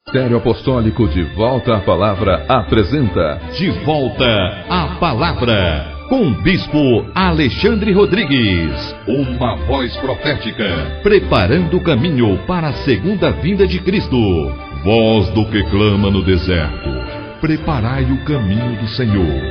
Ministério Apostólico de Volta à Palavra apresenta De Volta à Palavra, com o Bispo Alexandre Rodrigues. Uma voz profética, preparando o caminho para a segunda vinda de Cristo. Voz do que clama no deserto, preparai o caminho do Senhor.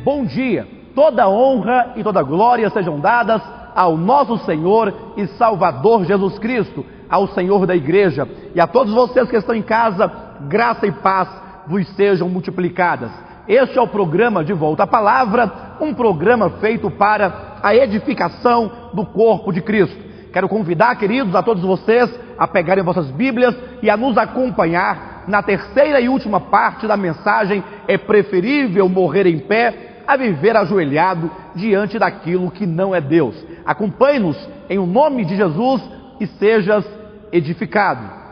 Bom dia, toda honra e toda glória sejam dadas ao nosso Senhor e Salvador Jesus Cristo, ao Senhor da Igreja, e a todos vocês que estão em casa, graça e paz vos sejam multiplicadas. Este é o programa De Volta à Palavra, um programa feito para a edificação do corpo de Cristo. Quero convidar, queridos, a todos vocês a pegarem vossas Bíblias e a nos acompanhar na terceira e última parte da mensagem: é preferível morrer em pé a viver ajoelhado diante daquilo que não é Deus. Acompanhe-nos em o nome de Jesus e sejas edificado.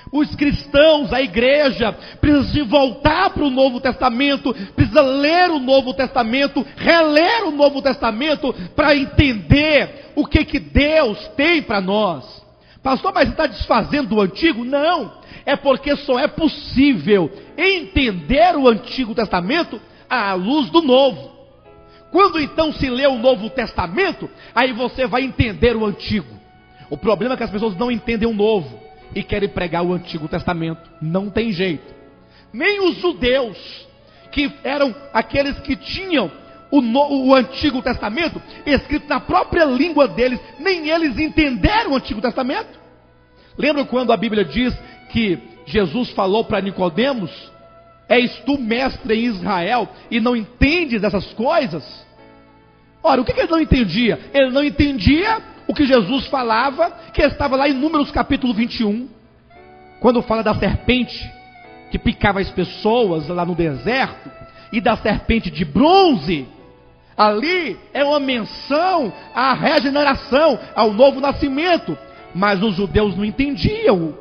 Os cristãos, a igreja, precisa se voltar para o Novo Testamento, precisa ler o Novo Testamento, reler o Novo Testamento, para entender o que Deus tem para nós. Pastor, mas você está desfazendo do Antigo? Não, é porque só é possível entender o Antigo Testamento à luz do Novo. Quando então se lê o Novo Testamento, aí você vai entender o Antigo. O problema é que as pessoas não entendem o Novo e querem pregar o Antigo Testamento. Não tem jeito. Nem os judeus, que eram aqueles que tinham o Antigo Testamento escrito na própria língua deles, nem eles entenderam o Antigo Testamento. Lembram quando a Bíblia diz que Jesus falou para Nicodemos: és tu mestre em Israel e não entendes essas coisas? Ora, o que ele não entendia? Ele não entendia o que Jesus falava, que estava lá em Números capítulo 21, quando fala da serpente que picava as pessoas lá no deserto, e da serpente de bronze. Ali é uma menção à regeneração, ao novo nascimento. Mas os judeus não entendiam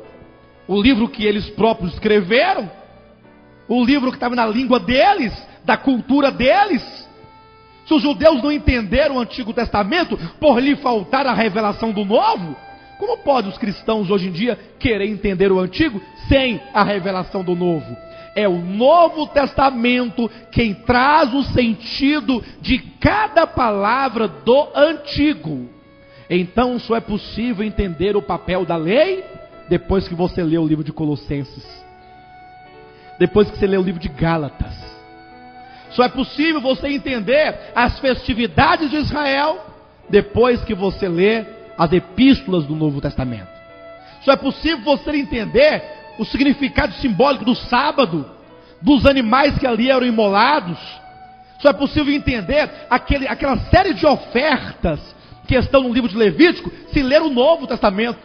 o livro que eles próprios escreveram, o livro que estava na língua deles, da cultura deles. Se os judeus não entenderam o Antigo Testamento por lhe faltar a revelação do Novo, como pode os cristãos hoje em dia querer entender o Antigo sem a revelação do Novo? É o Novo Testamento quem traz o sentido de cada palavra do Antigo. Então só é possível entender o papel da lei depois que você lê o livro de Colossenses, depois que você lê o livro de Gálatas. Só é possível você entender as festividades de Israel depois que você lê as epístolas do Novo Testamento. Só é possível você entender o significado simbólico do sábado, dos animais que ali eram imolados. Só é possível entender aquela série de ofertas que estão no livro de Levítico, se ler o Novo Testamento.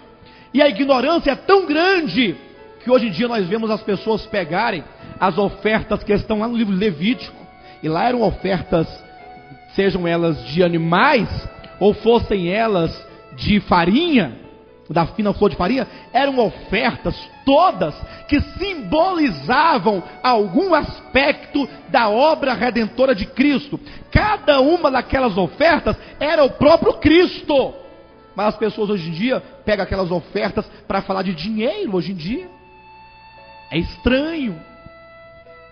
E a ignorância é tão grande que hoje em dia nós vemos as pessoas pegarem as ofertas que estão lá no livro de Levítico, e lá eram ofertas, sejam elas de animais, ou fossem elas de farinha, da fina flor de farinha, eram ofertas todas que simbolizavam algum aspecto da obra redentora de Cristo. Cada uma daquelas ofertas era o próprio Cristo. Mas as pessoas hoje em dia pegam aquelas ofertas para falar de dinheiro hoje em dia. É estranho.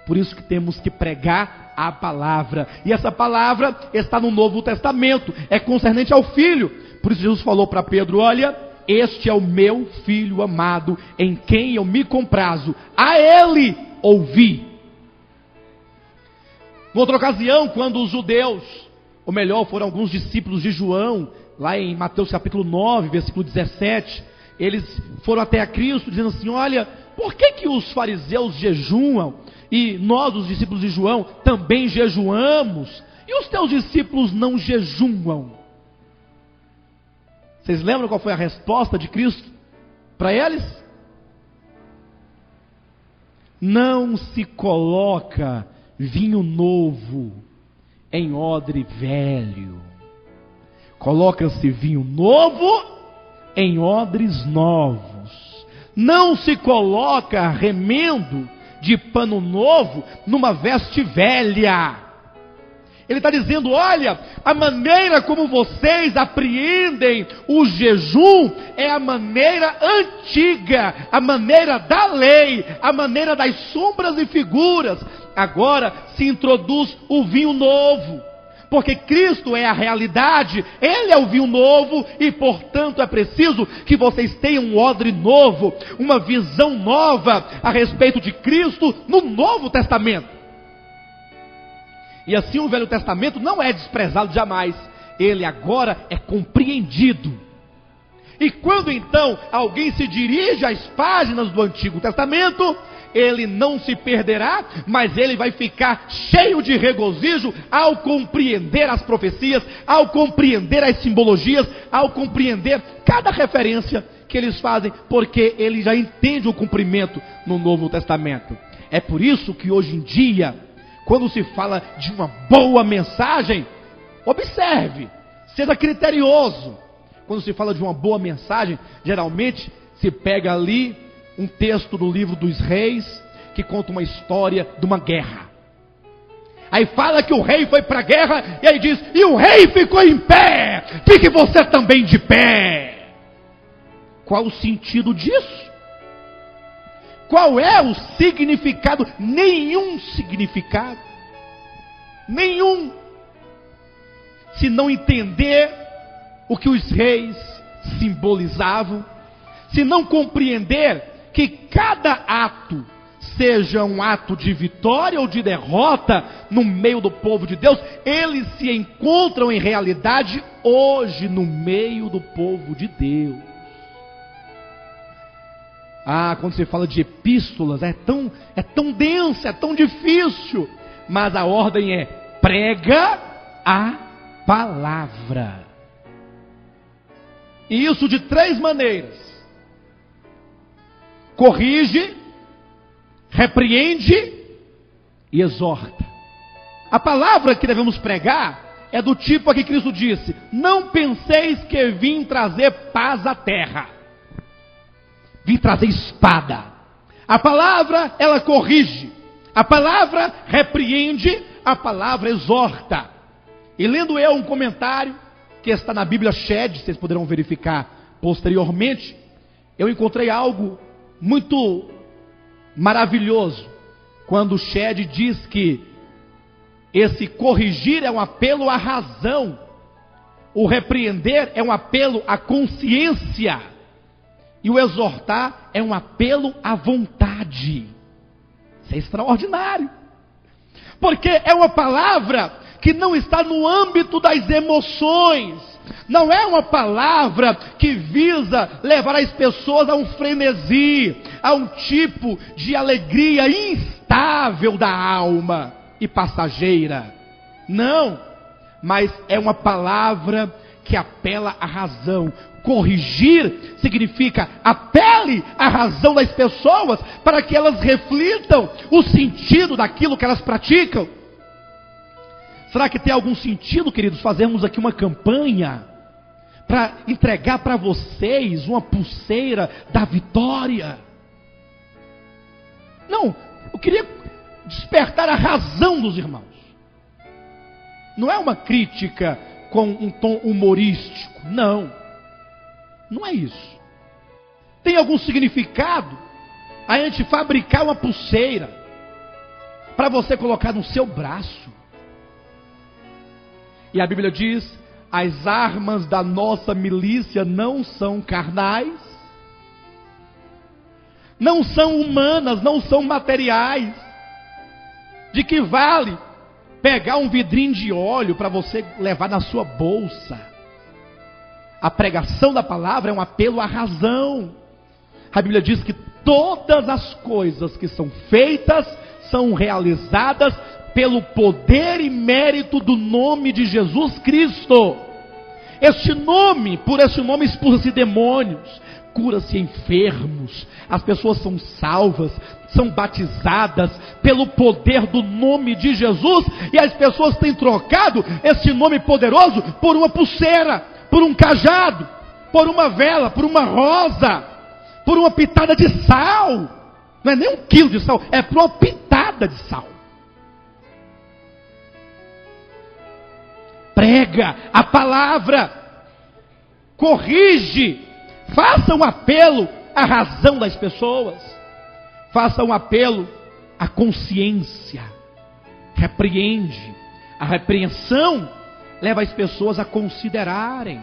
Por isso que temos que pregar a palavra. E essa palavra está no Novo Testamento. É concernente ao Filho. Por isso Jesus falou para Pedro: olha, este é o meu Filho amado, em quem eu me comprazo. A Ele ouvi. Noutra ocasião, quando os judeus, ou melhor, foram alguns discípulos de João, lá em Mateus capítulo 9, versículo 17, eles foram até a Cristo dizendo assim: olha, por que os fariseus jejuam e nós, os discípulos de João, também jejuamos, e os teus discípulos não jejuam? Vocês lembram qual foi a resposta de Cristo para eles? Não se coloca vinho novo em odre velho, Coloca-se vinho novo em odres novos. Não se coloca remendo de pano novo numa veste velha. Ele está dizendo: olha, a maneira como vocês apreendem o jejum é a maneira antiga, a maneira da lei, a maneira das sombras e figuras. Agora se introduz o vinho novo, porque Cristo é a realidade, Ele é o vinho novo, e portanto é preciso que vocês tenham um odre novo, uma visão nova a respeito de Cristo no Novo Testamento. E assim o Velho Testamento não é desprezado jamais, ele agora é compreendido. E quando então alguém se dirige às páginas do Antigo Testamento, ele não se perderá, mas ele vai ficar cheio de regozijo ao compreender as profecias, ao compreender as simbologias, ao compreender cada referência que eles fazem, porque ele já entende o cumprimento no Novo Testamento. É por isso que hoje em dia, quando se fala de uma boa mensagem, observe, seja criterioso. Quando se fala de uma boa mensagem, geralmente se pega ali um texto do livro dos Reis, que conta uma história de uma guerra. Aí fala que o rei foi para a guerra, e aí diz: e o rei ficou em pé, fique você também de pé. Qual o sentido disso? Qual é o significado? Nenhum significado. Nenhum. Se não entender o que os reis simbolizavam, se não compreender que cada ato, seja um ato de vitória ou de derrota no meio do povo de Deus, eles se encontram em realidade hoje no meio do povo de Deus. Quando se fala de epístolas, é tão denso, é tão difícil, mas a ordem é: prega a palavra. E isso de 3 maneiras: corrige, repreende e exorta. A palavra que devemos pregar é do tipo a que Cristo disse: não penseis que vim trazer paz à terra. Vim trazer espada. A palavra, ela corrige, a palavra repreende, a palavra exorta. E lendo eu um comentário que está na Bíblia Shed, vocês poderão verificar posteriormente, eu encontrei algo muito maravilhoso, quando Shed diz que esse corrigir é um apelo à razão, o repreender é um apelo à consciência, e o exortar é um apelo à vontade. Isso é extraordinário, porque é uma palavra que não está no âmbito das emoções, não é uma palavra que visa levar as pessoas a um frenesi, a um tipo de alegria instável da alma e passageira. Não, mas é uma palavra que apela à razão. Corrigir significa apele à razão das pessoas para que elas reflitam o sentido daquilo que elas praticam. Será que tem algum sentido, queridos, fazermos aqui uma campanha para entregar para vocês uma pulseira da vitória? Não, eu queria despertar a razão dos irmãos. Não é uma crítica com um tom humorístico, não. Não é isso. Tem algum significado a gente fabricar uma pulseira para você colocar no seu braço? E a Bíblia diz: as armas da nossa milícia não são carnais, não são humanas, não são materiais. De que vale pegar um vidrinho de óleo para você levar na sua bolsa? A pregação da palavra é um apelo à razão. A Bíblia diz que todas as coisas que são feitas são realizadas pelo poder e mérito do nome de Jesus Cristo. Por esse nome expulsa-se demônios, cura-se enfermos, as pessoas são salvas, são batizadas pelo poder do nome de Jesus, e as pessoas têm trocado esse nome poderoso por uma pulseira. por um cajado, por uma vela, por uma rosa, por uma pitada de sal. Não é nem 1 quilo de sal, é por uma pitada de sal. Prega a palavra, corrige, faça um apelo à razão das pessoas, faça um apelo à consciência, repreende. A repreensão leva as pessoas a considerarem,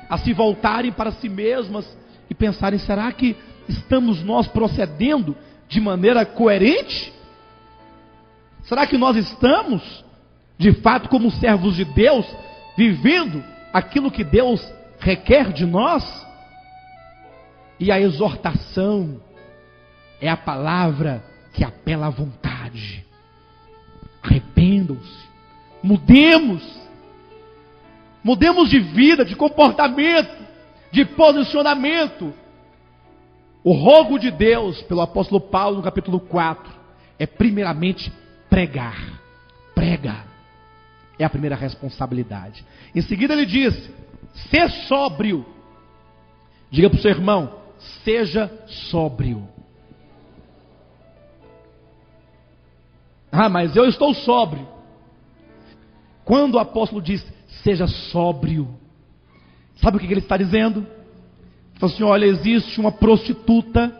a se voltarem para si mesmas e pensarem: será que estamos nós procedendo de maneira coerente? Será que nós estamos, de fato, como servos de Deus, vivendo aquilo que Deus requer de nós? E a exortação é a palavra que apela à vontade. Arrependam-se, mudemos de vida, de comportamento, de posicionamento. O rogo de Deus, pelo apóstolo Paulo, no capítulo 4, é primeiramente pregar. Prega. É a primeira responsabilidade. Em seguida ele diz: ser sóbrio. Diga para o seu irmão: seja sóbrio. Ah, mas eu estou sóbrio. Quando o apóstolo diz seja sóbrio, sabe o que ele está dizendo? Ele fala assim: olha, existe uma prostituta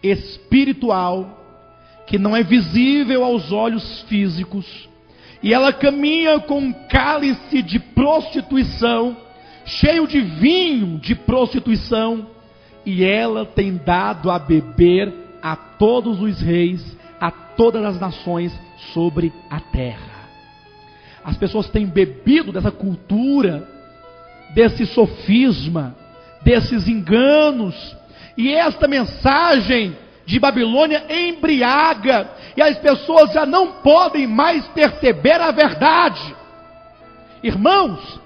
espiritual que não é visível aos olhos físicos, e ela caminha com um cálice de prostituição, cheio de vinho de prostituição, e ela tem dado a beber a todos os reis, a todas as nações sobre a terra. As pessoas têm bebido dessa cultura, desse sofisma, desses enganos, e esta mensagem de Babilônia embriaga, e as pessoas já não podem mais perceber a verdade. Irmãos,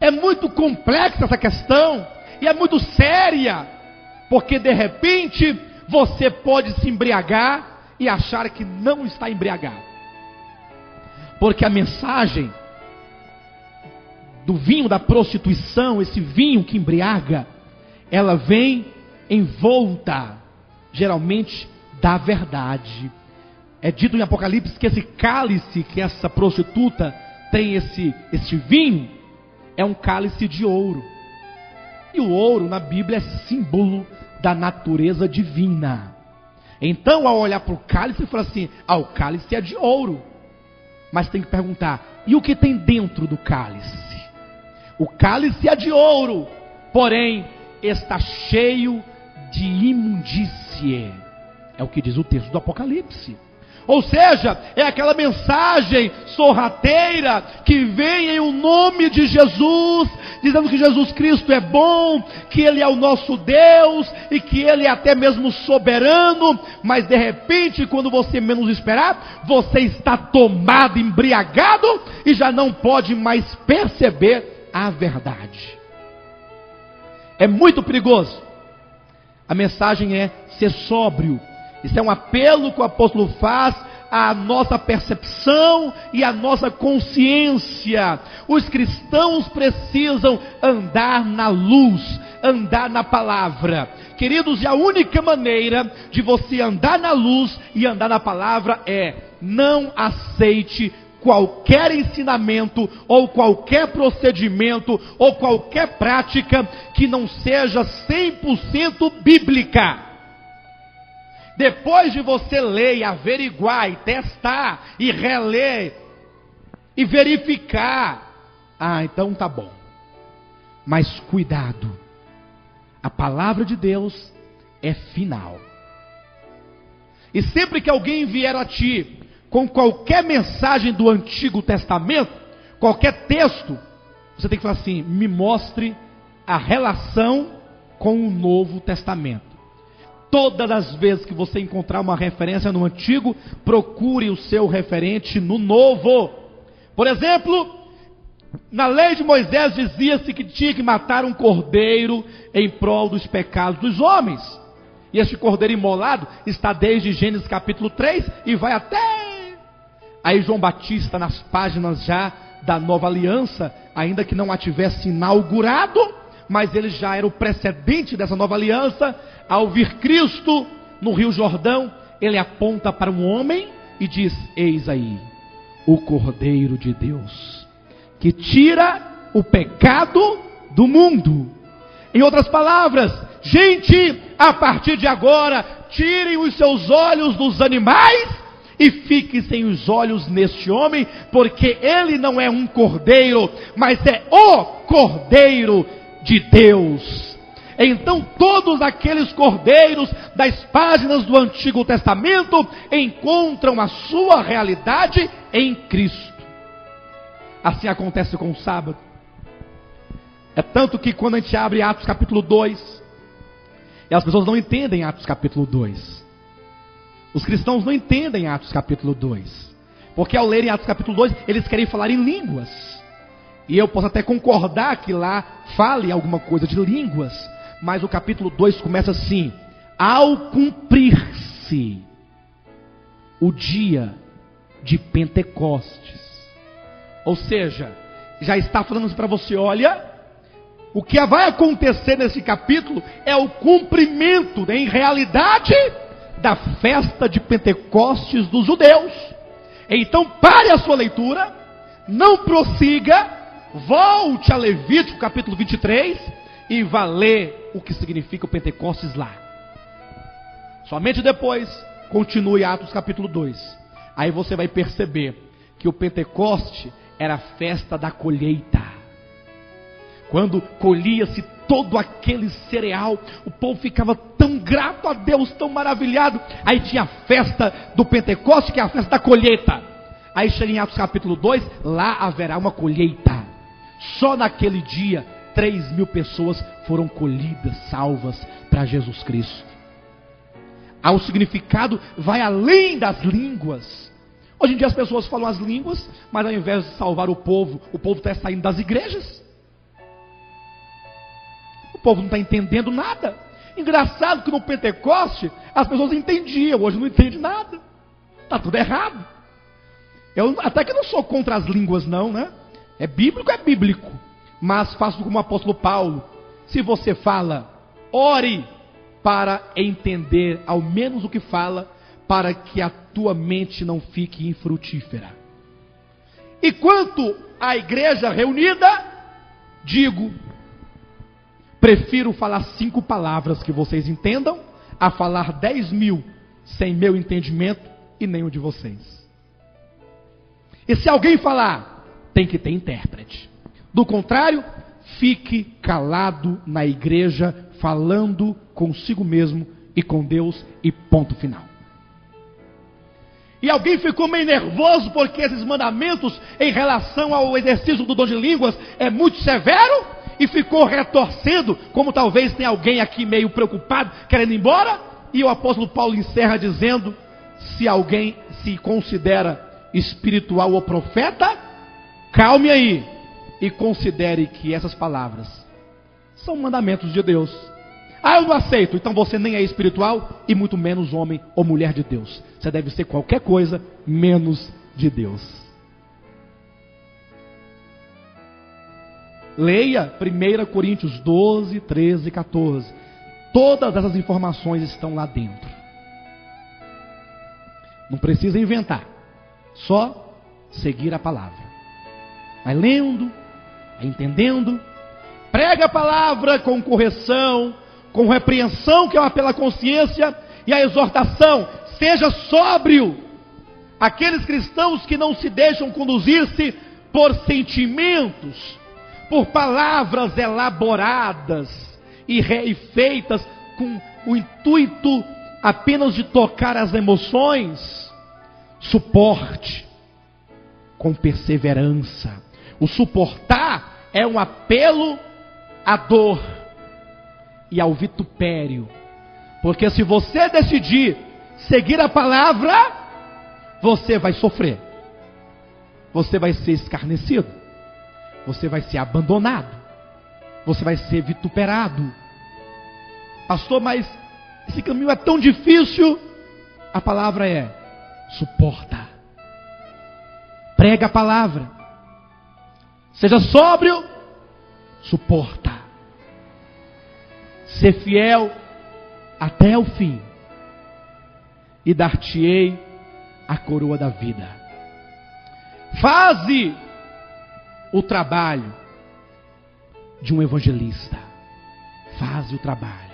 é muito complexa essa questão, e é muito séria, porque de repente você pode se embriagar e achar que não está embriagado. Porque a mensagem do vinho da prostituição, esse vinho que embriaga, ela vem envolta, geralmente, da verdade. É dito em Apocalipse que esse cálice que essa prostituta tem, esse vinho, é um cálice de ouro. E o ouro na Bíblia é símbolo da natureza divina. Então, ao olhar para o cálice, ele fala assim: o cálice é de ouro. Mas tem que perguntar: e o que tem dentro do cálice? O cálice é de ouro, porém está cheio de imundície. É o que diz o texto do Apocalipse. Ou seja, é aquela mensagem sorrateira que vem em o nome de Jesus, dizendo que Jesus Cristo é bom, que Ele é o nosso Deus e que Ele é até mesmo soberano, mas de repente, quando você menos esperar, você está tomado, embriagado e já não pode mais perceber a verdade. É muito perigoso. A mensagem é ser sóbrio. Isso é um apelo que o apóstolo faz à nossa percepção e à nossa consciência. Os cristãos precisam andar na luz, andar na palavra. Queridos, e a única maneira de você andar na luz e andar na palavra é: não aceite qualquer ensinamento, ou qualquer procedimento, ou qualquer prática que não seja 100% bíblica. Depois de você ler, e averiguar, e testar, e reler, e verificar, então tá bom. Mas cuidado, a palavra de Deus é final. E sempre que alguém vier a ti com qualquer mensagem do Antigo Testamento, qualquer texto, você tem que falar assim: me mostre a relação com o Novo Testamento. Todas as vezes que você encontrar uma referência no Antigo, procure o seu referente no Novo. Por exemplo, na lei de Moisés dizia-se que tinha que matar um cordeiro em prol dos pecados dos homens. E este cordeiro imolado está desde Gênesis capítulo 3 e vai até... Aí João Batista, nas páginas já da nova aliança, ainda que não a tivesse inaugurado, mas ele já era o precedente dessa nova aliança. Ao vir Cristo no Rio Jordão, ele aponta para um homem e diz: eis aí o Cordeiro de Deus, que tira o pecado do mundo. Em outras palavras, gente, a partir de agora, tirem os seus olhos dos animais e fixem os olhos neste homem, porque ele não é um cordeiro, mas é o Cordeiro de Deus. Então todos aqueles cordeiros das páginas do Antigo Testamento encontram a sua realidade em Cristo. Assim acontece com o sábado. É tanto que quando a gente abre Atos capítulo 2, e as pessoas não entendem Atos capítulo 2. Os cristãos não entendem Atos capítulo 2. Porque ao lerem Atos capítulo 2, eles querem falar em línguas. E eu posso até concordar que lá fale alguma coisa de línguas. Mas o capítulo 2 começa assim: ao cumprir-se o dia de Pentecostes. Ou seja, já está falando para você: olha, o que vai acontecer nesse capítulo é o cumprimento, em realidade, da festa de Pentecostes dos judeus. Então pare a sua leitura, não prossiga, volte a Levítico capítulo 23 e vá ler o que significa o Pentecostes lá. Somente depois continue Atos capítulo 2. Aí você vai perceber que o Pentecoste era a festa da colheita. Quando colhia-se todo aquele cereal, o povo ficava tão grato a Deus, tão maravilhado. Aí tinha a festa do Pentecoste, que é a festa da colheita. Aí chega em Atos capítulo 2, lá haverá uma colheita. Só naquele dia, 3.000 pessoas foram colhidas, salvas para Jesus Cristo. O significado vai além das línguas. Hoje em dia as pessoas falam as línguas, mas ao invés de salvar o povo está saindo das igrejas. O povo não está entendendo nada. Engraçado que no Pentecoste as pessoas entendiam, hoje não entende nada. Está tudo errado. Eu até que não sou contra as línguas não, né? É bíblico. Mas faço como o apóstolo Paulo: se você fala, ore para entender ao menos o que fala, para que a tua mente não fique infrutífera. E quanto à igreja reunida, digo, prefiro falar 5 palavras que vocês entendam, a falar 10.000 sem meu entendimento e nenhum de vocês. E se alguém falar, tem que ter intérprete. Do contrário, fique calado na igreja, falando consigo mesmo e com Deus, e ponto final. E alguém ficou meio nervoso porque esses mandamentos em relação ao exercício do dom de línguas é muito severo, e ficou retorcendo, como talvez tenha alguém aqui meio preocupado, querendo ir embora. E o apóstolo Paulo encerra dizendo: se alguém se considera espiritual ou profeta, calme aí e considere que essas palavras são mandamentos de Deus. Eu não aceito. Então você nem é espiritual e muito menos homem ou mulher de Deus. Você deve ser qualquer coisa menos de Deus. Leia 1 Coríntios 12, 13 e 14. Todas essas informações estão lá dentro. Não precisa inventar, só seguir a palavra. Vai lendo, vai entendendo. Prega a palavra com correção, com repreensão, que é uma pela consciência, e a exortação. Seja sóbrio. Aqueles cristãos que não se deixam conduzir-se por sentimentos, por palavras elaboradas e feitas com o intuito apenas de tocar as emoções, suporte com perseverança. O suportar é um apelo à dor e ao vitupério, porque se você decidir seguir a palavra, você vai sofrer, você vai ser escarnecido, você vai ser abandonado, você vai ser vituperado. Pastor, mas esse caminho é tão difícil. A palavra é: suporta, prega a palavra, Seja sóbrio, suporta. Ser fiel até o fim, e dar-te-ei a coroa da vida. Faze o trabalho de um evangelista. Faze o trabalho.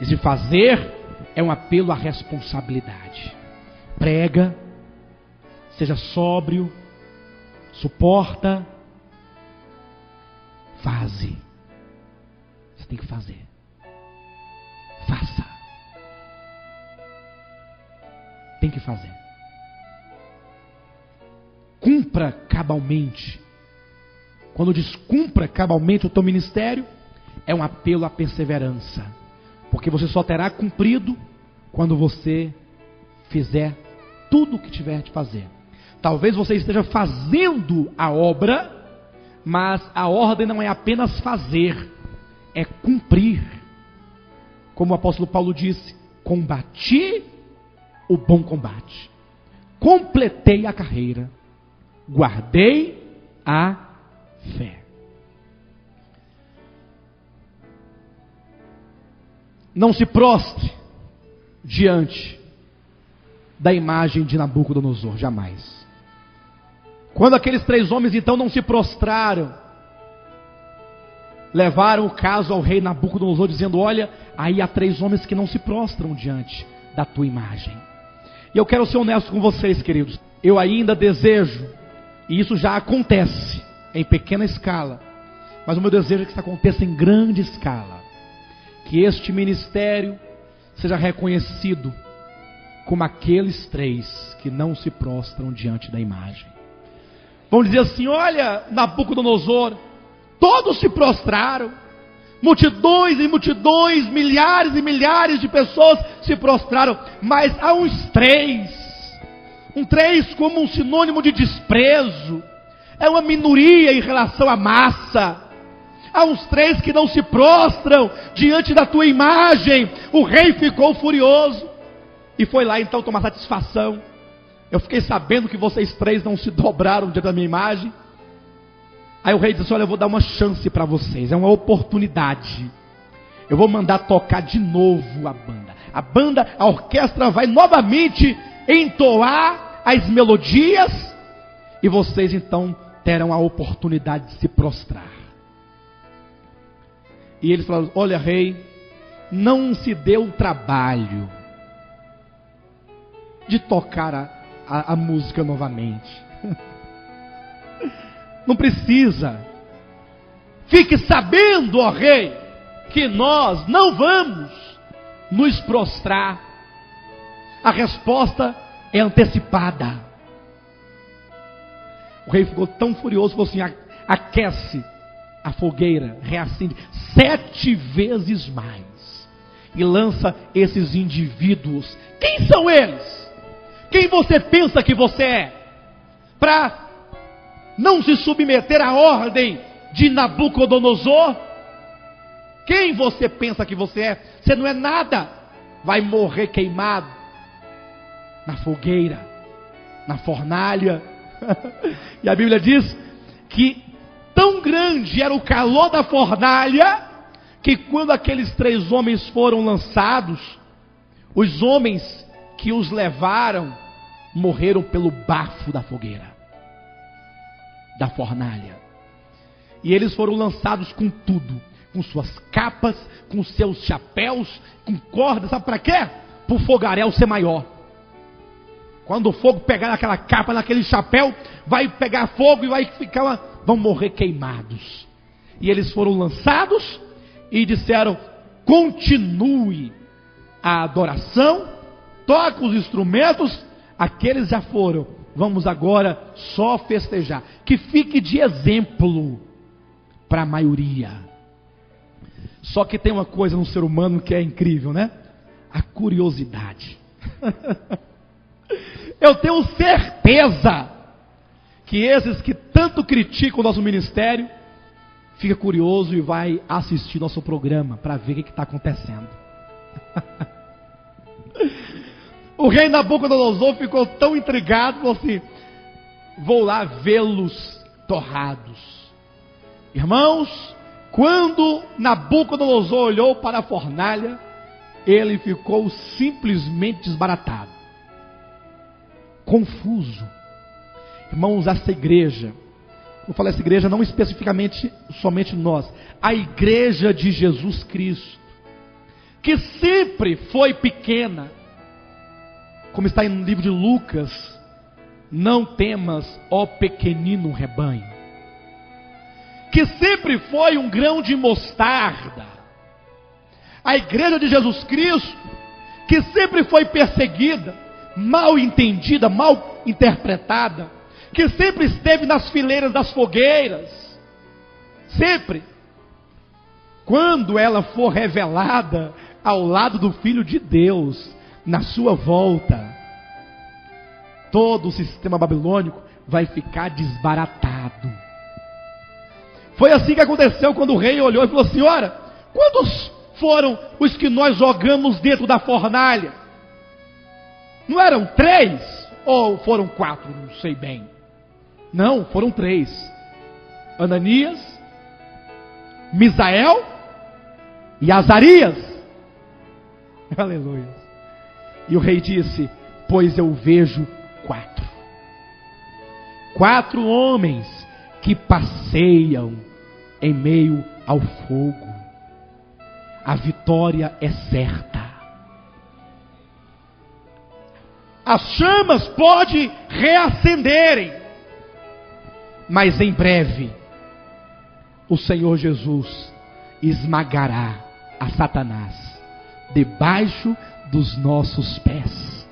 Esse fazer é um apelo à responsabilidade. Prega, seja sóbrio, suporta, faze. Você tem que fazer. Faça. Tem que fazer. Cumpra cabalmente. Quando diz cumpra cabalmente o teu ministério, é um apelo à perseverança. Porque você só terá cumprido quando você fizer tudo o que tiver de fazer. Talvez você esteja fazendo a obra, mas a ordem não é apenas fazer, é cumprir. Como o apóstolo Paulo disse: combati o bom combate, completei a carreira, guardei a fé. Não se prostre diante da imagem de Nabucodonosor, jamais. Quando aqueles 3 homens então não se prostraram, levaram o caso ao rei Nabucodonosor, dizendo: olha, aí há 3 homens que não se prostram diante da tua imagem. E eu quero ser honesto com vocês, queridos. Eu ainda desejo, e isso já acontece em pequena escala, mas o meu desejo é que isso aconteça em grande escala, que este ministério seja reconhecido como aqueles 3 que não se prostram diante da imagem. Vão dizer assim: olha, Nabucodonosor, todos se prostraram, multidões e multidões, milhares e milhares de pessoas se prostraram, mas há uns 3, um 3 como um sinônimo de desprezo, é uma minoria em relação à massa. Há uns 3 que não se prostram diante da tua imagem. O rei ficou furioso e foi lá então tomar satisfação. Eu fiquei sabendo que vocês 3 não se dobraram diante da minha imagem. Aí o rei disse: olha, eu vou dar uma chance para vocês, é uma oportunidade. Eu vou mandar tocar de novo a banda. A orquestra vai novamente entoar as melodias, e vocês então terão a oportunidade de se prostrar. E eles falaram: olha, rei, não se deu o trabalho de tocar a música novamente. Não precisa. Fique sabendo, ó rei, que nós não vamos nos prostrar. A resposta é antecipada. O rei ficou tão furioso, falou assim: aquece a fogueira, reacende 7 vezes mais, e lança esses indivíduos. Quem são eles? Quem você pensa que você é? Para não se submeter à ordem de Nabucodonosor? Quem você pensa que você é? Você não é nada. Vai morrer queimado na fogueira, na fornalha. E a Bíblia diz que tão grande era o calor da fornalha, que quando aqueles 3 homens foram lançados, os homens que os levaram morreram pelo bafo da fogueira, da fornalha. E eles foram lançados com tudo, com suas capas, com seus chapéus, com cordas. Sabe para quê? Para o fogaréu ser maior. Quando o fogo pegar naquela capa, naquele chapéu, vai pegar fogo e vai ficar vão morrer queimados. E eles foram lançados e disseram: continue a adoração, toca os instrumentos. Aqueles já foram, vamos agora só festejar. Que fique de exemplo para a maioria. Só que tem uma coisa no ser humano que é incrível, né? A curiosidade. Eu tenho certeza que esses que tanto criticam o nosso ministério fica curioso e vai assistir nosso programa para ver o que está acontecendo. O rei Nabucodonosor ficou tão intrigado, falou assim: vou lá vê-los torrados. Irmãos, quando Nabucodonosor olhou para a fornalha, ele ficou simplesmente desbaratado, confuso. Irmãos, essa igreja, eu falo essa igreja não especificamente somente nós, a igreja de Jesus Cristo, que sempre foi pequena, como está no livro de Lucas: não temas, ó pequenino rebanho, que sempre foi um grão de mostarda. A igreja de Jesus Cristo, que sempre foi perseguida, mal entendida, mal interpretada, que sempre esteve nas fileiras das fogueiras, sempre, quando ela for revelada ao lado do Filho de Deus, na sua volta, todo o sistema babilônico vai ficar desbaratado. Foi assim que aconteceu quando o rei olhou e falou assim: ora, quantos foram os que nós jogamos dentro da fornalha? Não eram 3? Ou foram 4? Não sei bem. Não, foram 3. Ananias, Misael e Azarias. Aleluia. E o rei disse: pois eu vejo 4 homens que passeiam em meio ao fogo. A vitória é certa. As chamas podem reacenderem, mas em breve o Senhor Jesus esmagará a Satanás debaixo dos nossos pés.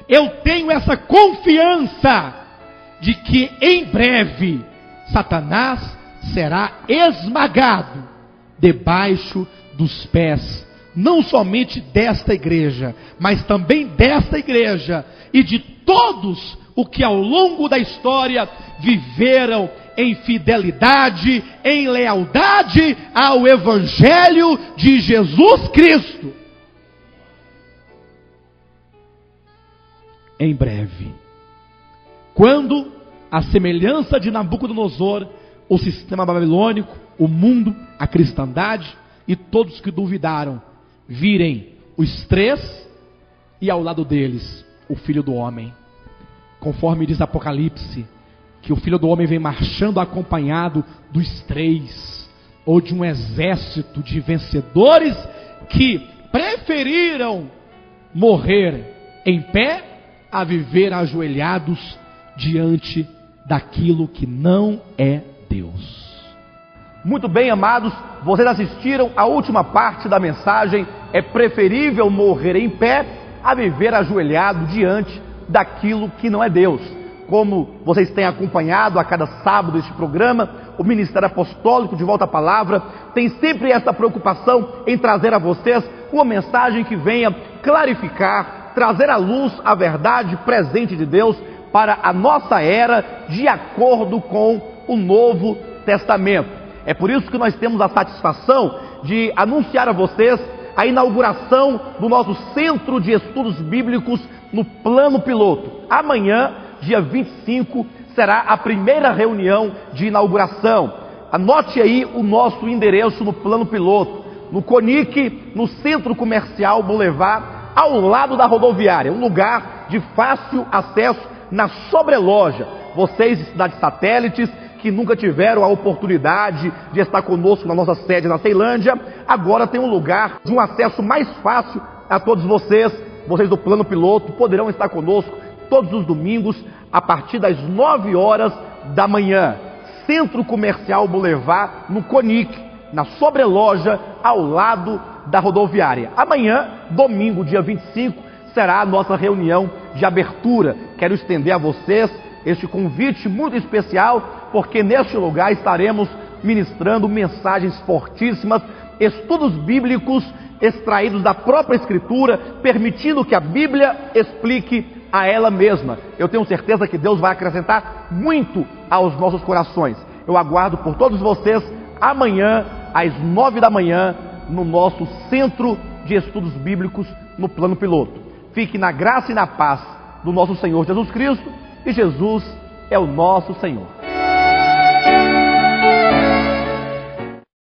Eu tenho essa confiança de que em breve Satanás será esmagado debaixo dos pés, não somente desta igreja, mas também desta igreja e de todos os que ao longo da história viveram em fidelidade, em lealdade ao Evangelho de Jesus Cristo. Em breve, quando, a semelhança de Nabucodonosor, o sistema babilônico, o mundo, a cristandade e todos que duvidaram, virem os 3 e ao lado deles o Filho do Homem, conforme diz Apocalipse, que o Filho do Homem vem marchando acompanhado dos 3, ou de um exército de vencedores que preferiram morrer em pé a viver ajoelhados diante daquilo que não é Deus. Muito bem, amados, vocês assistiram a última parte da mensagem. É preferível morrer em pé a viver ajoelhado diante daquilo que não é Deus. Como vocês têm acompanhado a cada sábado este programa, o Ministério Apostólico de Volta à Palavra tem sempre essa preocupação em trazer a vocês uma mensagem que venha clarificar, trazer à luz a verdade presente de Deus para a nossa era, de acordo com o Novo Testamento. É por isso que nós temos a satisfação de anunciar a vocês a inauguração do nosso Centro de Estudos Bíblicos no Plano Piloto. Amanhã, dia 25, será a primeira reunião de inauguração. Anote aí o nosso endereço no Plano Piloto, no CONIC, no Centro Comercial Boulevard, ao lado da rodoviária, um lugar de fácil acesso na sobreloja. Vocês de cidades satélites que nunca tiveram a oportunidade de estar conosco na nossa sede na Ceilândia, agora tem um lugar de um acesso mais fácil a todos vocês. Vocês do Plano Piloto poderão estar conosco todos os domingos a partir das 9 horas da manhã. Centro Comercial Boulevard, no CONIC, na sobreloja ao lado da rodoviária. Amanhã, domingo, dia 25, será a nossa reunião de abertura. Quero estender a vocês este convite muito especial, porque neste lugar estaremos ministrando mensagens fortíssimas, estudos bíblicos extraídos da própria Escritura, permitindo que a Bíblia explique a ela mesma. Eu tenho certeza que Deus vai acrescentar muito aos nossos corações. Eu aguardo por todos vocês amanhã, às 9 da manhã, no nosso Centro de Estudos Bíblicos no Plano Piloto. Fique na graça e na paz do nosso Senhor Jesus Cristo, e Jesus é o nosso Senhor.